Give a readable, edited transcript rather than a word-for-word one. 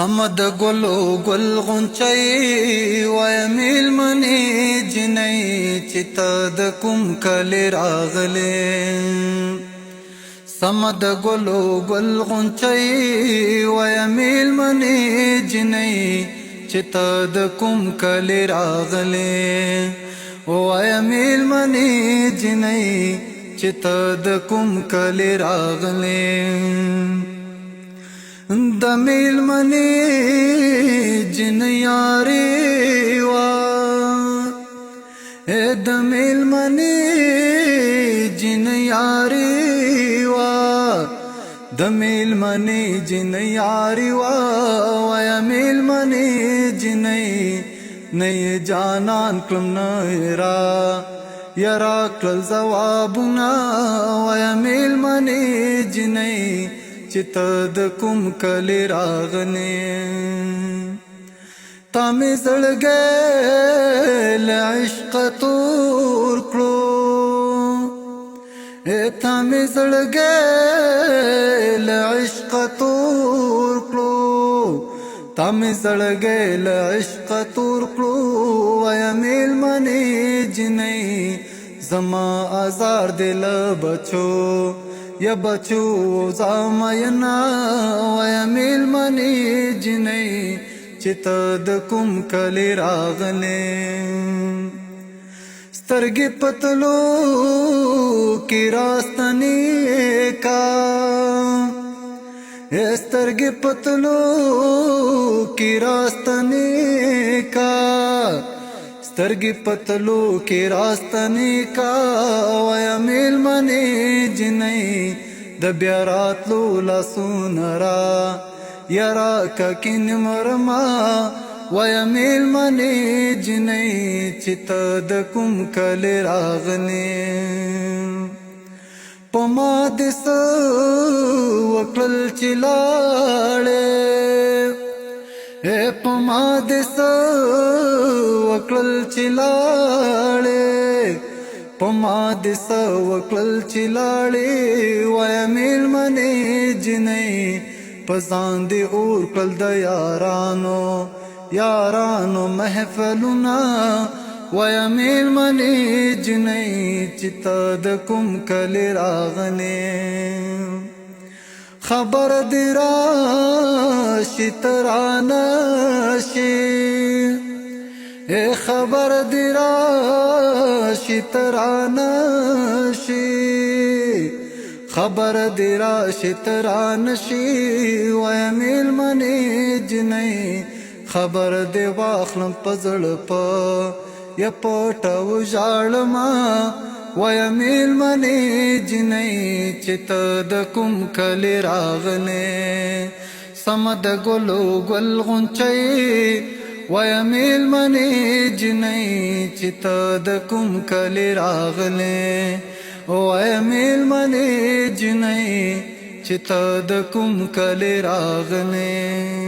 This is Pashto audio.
سمد گلو گل غنچئی وای میلمنی جنئی چتا د کوم کلی راغلی سمد گلو گل غنچئی وای میلمنی جنئی چتا د کوم کلی راغلی وای میلمنی جنئی چتا د کوم کلی راغلی د میلمنی جن یاری وا د میلمنی جن یاری وا د میلمنی جن یاری وا وای میلمنی جن نه جانان کلم نهرا یرا کل جوابنا وای میلمنی جن چتا د کوم کلی راغلی تا می زړګی له عشق تور کړو تا می زړګی له عشق تور کړو تا می زړګی له عشق تور کړو وای میلمنی جنۍ زما آزار دل بچو یا بچو زاماینا وای میلمنی جنۍ چتا د کوم کلی راغلی سترګې پتلو کی راستنی کا سترګې پتلو کی راستنی کا سترګې پتلو کی راستنی کا وای میلمنی جنۍ د بیا راتلو لاسونه را یرا ککین مرما وای میلمنی جنۍ چتا د کوم کلی راغلی په ما د څه وکړل چې لاړې په ما د څه وکړل چې لاړې په ما د څه وکړل چې لاړې وای میلمنی جنۍ په ځان دې اور کړل د یارانو محفلونه وای میلمنی جنۍ چتا د کوم کلی راغلی خبر دې راشي ترانه شي خبر دې راشي ترانه شي خبر دې راشي ترانه شي وای میلمنی جنۍ خبر دې واخلم په زړه په یا پټو ژاړما وای میلمنی جنۍ چتا د کوم کلی راغلی سمد گلو گل غنچئی وای میلمنی جنۍ چتا د کوم کلی راغلی وای میلمنی جنۍ چتا د کوم کلی راغلی